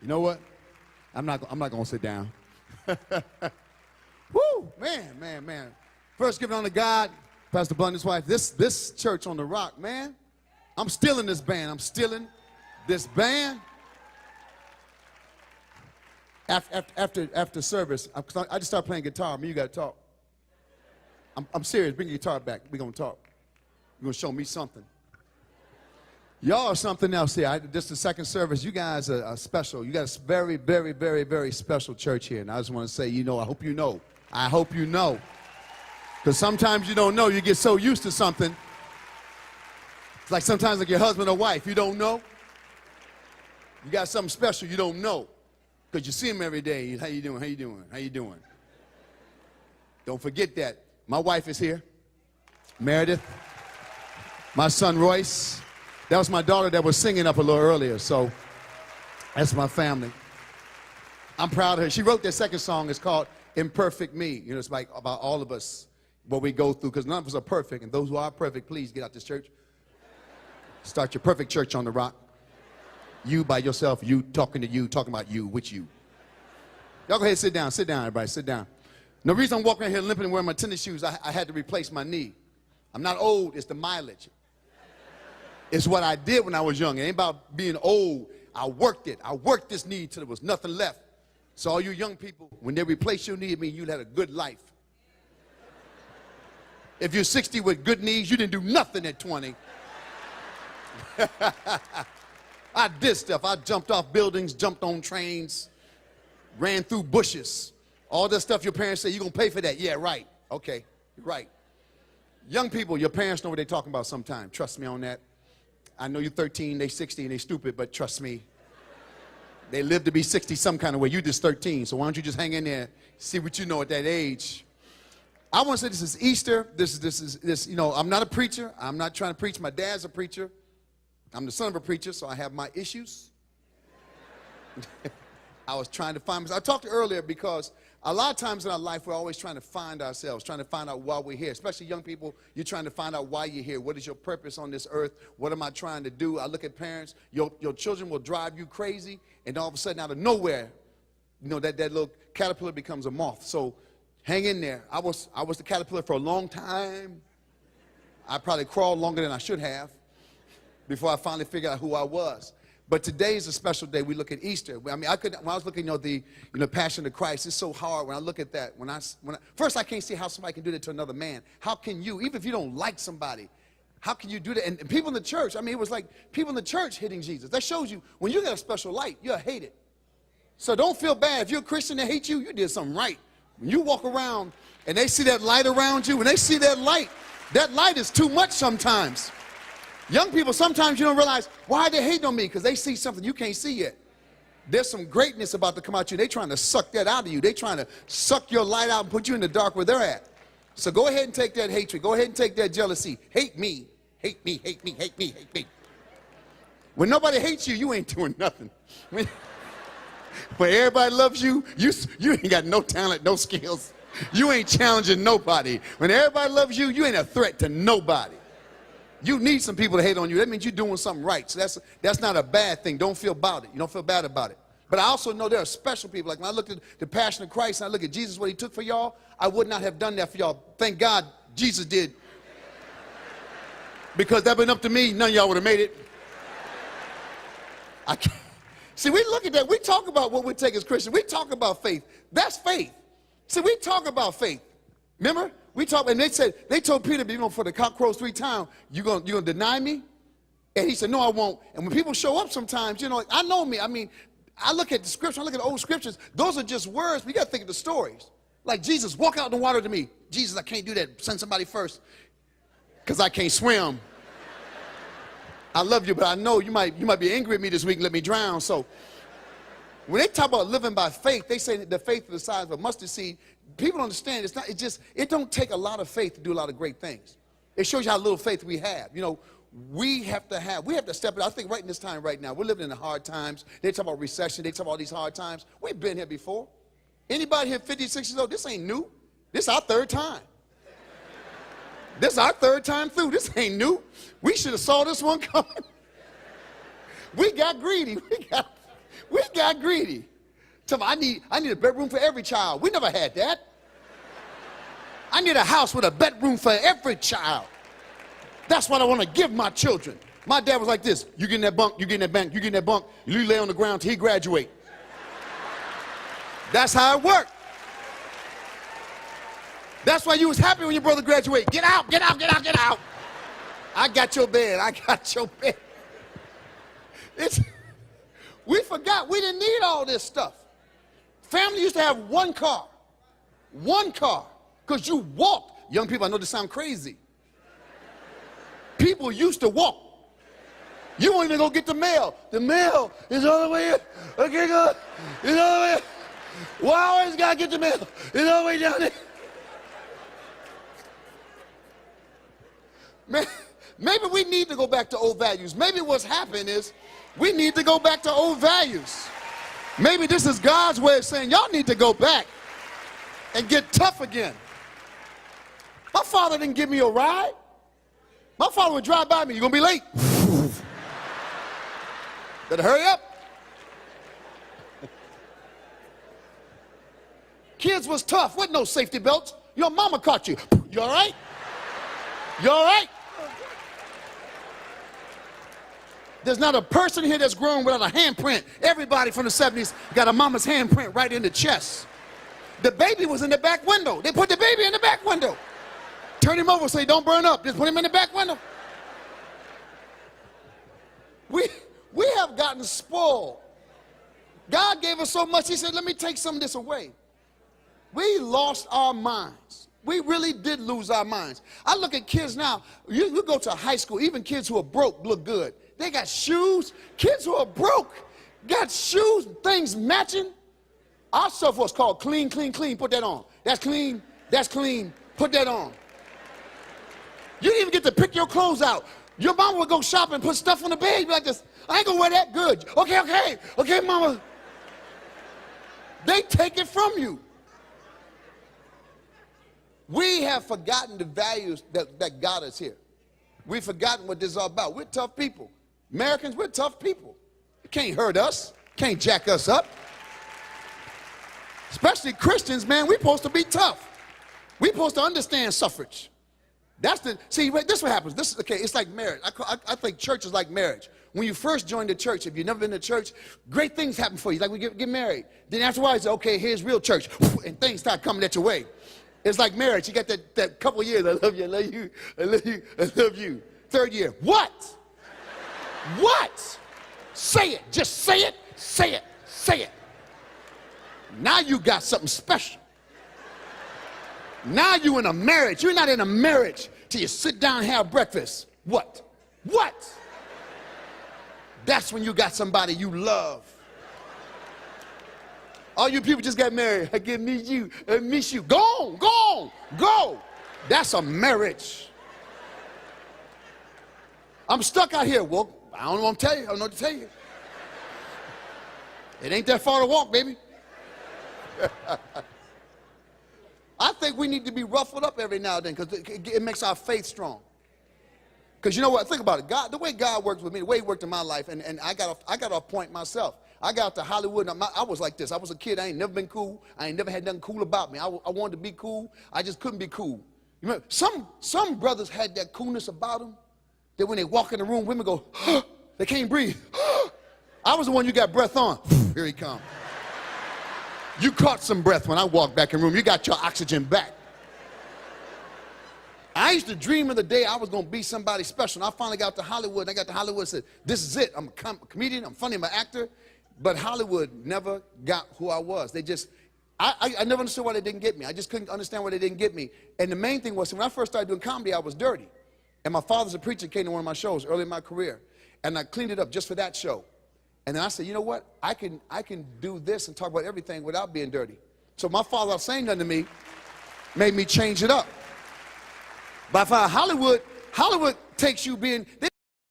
You know what? I'm not going to sit down. Woo, man. First, give it on to God, Pastor Blunt and his wife. This church on the rock, man. I'm stealing this band. After service, I just started playing guitar. You got to talk. I'm serious. Bring your guitar back. We're going to talk. You're going to show me something. Y'all are something else here. This is the second service. You guys are special. You got a very, very, very, very special church here. And I just want to say, I hope you know. I hope you know. Because sometimes you don't know. You get so used to something. It's like sometimes like your husband or wife. You don't know. You got something special you don't know. Because you see him every day. How you doing? How you doing? How you doing? Don't forget that. My wife is here. Meredith. My son Royce. That was my daughter that was singing up a little earlier, so that's my family. I'm proud of her. She wrote that second song. It's called Imperfect Me. It's like about all of us, what we go through, because none of us are perfect, and those who are perfect, please get out this church. Start your perfect church on the rock. You by yourself, you talking about you, with you. Y'all go ahead and sit down, everybody, sit down. The reason I'm walking around here limping and wearing my tennis shoes, I had to replace my knee. I'm not old, it's the mileage. It's what I did when I was young. It ain't about being old. I worked it. I worked this knee till there was nothing left. So all you young people, when they replace your knee, it means you had a good life. If you're 60 with good knees, you didn't do nothing at 20. I did stuff. I jumped off buildings, jumped on trains, ran through bushes. All that stuff your parents say, you're going to pay for that. Yeah, right. Okay, right. Young people, your parents know what they're talking about sometimes. Trust me on that. I know you're 13, they 60, and they stupid, but trust me. They live to be 60 some kind of way. You just 13, so why don't you just hang in there, see what you know at that age. I want to say this is Easter. I'm not a preacher. I'm not trying to preach. My dad's a preacher. I'm the son of a preacher, so I have my issues. I was trying to find myself. I talked earlier because a lot of times in our life, we're always trying to find ourselves, trying to find out why we're here. Especially young people, you're trying to find out why you're here. What is your purpose on this earth? What am I trying to do? I look at parents. Your children will drive you crazy, and all of a sudden, out of nowhere, that little caterpillar becomes a moth. So hang in there. I was the caterpillar for a long time. I probably crawled longer than I should have before I finally figured out who I was. But today is a special day. We look at Easter. I mean, when I was looking at the Passion of Christ, it's so hard when I look at that. First, I can't see how somebody can do that to another man. How can you, even if you don't like somebody, how can you do that? And people in the church, I mean, it was like people in the church hitting Jesus. That shows you, when you got a special light, you're hated. So don't feel bad. If you're a Christian that hates you, you did something right. When you walk around and they see that light around you, when they see that light is too much sometimes. Young people, sometimes you don't realize why they hating on me, because they see something you can't see yet. There's some greatness about to come out you. They're trying to suck that out of you. They're trying to suck your light out and put you in the dark where they're at. So go ahead and take that hatred. Go ahead and take that jealousy. Hate me. Hate me, hate me, hate me, hate me. When nobody hates you, you ain't doing nothing. When everybody loves you, you ain't got no talent, no skills. You ain't challenging nobody. When everybody loves you, you ain't a threat to nobody. You need some people to hate on you. That means you're doing something right. So that's not a bad thing. Don't feel about it. You don't feel bad about it. But I also know there are special people. Like when I look at the Passion of Christ and I look at Jesus, what he took for y'all, I would not have done that for y'all. Thank God Jesus did. Because that been up to me, none of y'all would have made it. I can't. See, we look at that. We talk about what we take as Christians. We talk about faith. That's faith. See, we talk about faith. Remember? We talk, and they told Peter, for the cock crows 3 times, you gonna deny me? And he said, no, I won't. And when people show up sometimes, I know me. I mean, I look at the scripture, I look at the old scriptures. Those are just words. We got to think of the stories. Like Jesus, walk out in the water to me. Jesus, I can't do that. Send somebody first, because I can't swim. I love you, but I know you might be angry at me this week and let me drown. So when they talk about living by faith, they say that the faith is the size of a mustard seed. People understand it don't take a lot of faith to do a lot of great things. It shows you how little faith we have. We have to step it. I think right in this time right now, we're living in the hard times. They talk about recession, they talk about all these hard times. We've been here before. Anybody here 56 years old, this ain't new. This is our 3rd time. This is our 3rd time through. This ain't new. We should have saw this one coming. We got greedy. We got got greedy. Tell me, I need a bedroom for every child. We never had that. I need a house with a bedroom for every child. That's what I want to give my children. My dad was like this. You get in that bunk, you get in that bank, you get in that bunk, you lay on the ground till he graduate. That's how it worked. That's why you was happy when your brother graduated. Get out, get out, get out, get out. I got your bed, I got your bed. We forgot we didn't need all this stuff. Family used to have one car, because you walked. Young people, I know this sound crazy. People used to walk. You won't even go get the mail. The mail is all the way in. Okay, go. It's all the way in. Well, I always got to get the mail. It's all the way down there. Maybe we need to go back to old values. Maybe what's happened is we need to go back to old values. Maybe this is God's way of saying, y'all need to go back and get tough again. My father didn't give me a ride. My father would drive by me. You're going to be late. Better hurry up. Kids was tough. Wasn't no safety belts. Your mama caught you. You all right? You all right? There's not a person here that's grown without a handprint. Everybody from the 70s got a mama's handprint right in the chest. The baby was in the back window. They put the baby in the back window. Turn him over, say, don't burn up. Just put him in the back window. We have gotten spoiled. God gave us so much, he said, let me take some of this away. We lost our minds. We really did lose our minds. I look at kids now. You go to high school, even kids who are broke look good. They got shoes. Kids who are broke got shoes, things matching. Our stuff was called clean, clean, clean. Put that on. That's clean. That's clean. Put that on. You didn't even get to pick your clothes out. Your mama would go shopping and put stuff on the bed. You'd be like this. I ain't gonna wear that good. Okay, mama. They take it from you. We have forgotten the values that got us here. We've forgotten what this is all about. We're tough people. Americans, we're tough people. You can't hurt us. Can't jack us up. Especially Christians, man, we're supposed to be tough. We're supposed to understand suffrage. See, this is what happens. It's like marriage. I think church is like marriage. When you first join the church, if you've never been to church, great things happen for you. Like we get married. Then afterwards, okay, here's real church. And things start coming at your way. It's like marriage. You got that couple of years, I love you, I love you, I love you, I love you. Third year, what? What? Say it. Just say it, say it, say it. Now you got something special. Now you in a marriage. You're not in a marriage till you sit down and have breakfast. What? What? That's when you got somebody you love. All you people just got married. I can miss you. I miss you. Go on, go on, go. That's a marriage. I'm stuck out here. Well, I don't know what to tell you. I don't know what to tell you. It ain't that far to walk, baby. I think we need to be ruffled up every now and then because it makes our faith strong. Because you know what? Think about it. God, the way God works with me, the way he worked in my life, and I got a point myself. I got to Hollywood, and I was like this. I was a kid. I ain't never been cool. I ain't never had nothing cool about me. I wanted to be cool. I just couldn't be cool. You remember, some brothers had that coolness about them that when they walk in the room, women go, they can't breathe. I was the one you got breath on. Here he come. You caught some breath when I walked back in the room. You got your oxygen back. I used to dream of the day I was going to be somebody special. And I finally got to Hollywood. And I got to Hollywood and said, this is it. I'm a comedian. I'm funny. I'm an actor. But Hollywood never got who I was. They just, I never understood why they didn't get me. I just couldn't understand why they didn't get me. And the main thing was, when I first started doing comedy, I was dirty. And my father's a preacher, came to one of my shows early in my career. And I cleaned it up just for that show. And then I said, you know what? I can do this and talk about everything without being dirty. So my father was saying nothing to me, made me change it up. But I found Hollywood takes you being...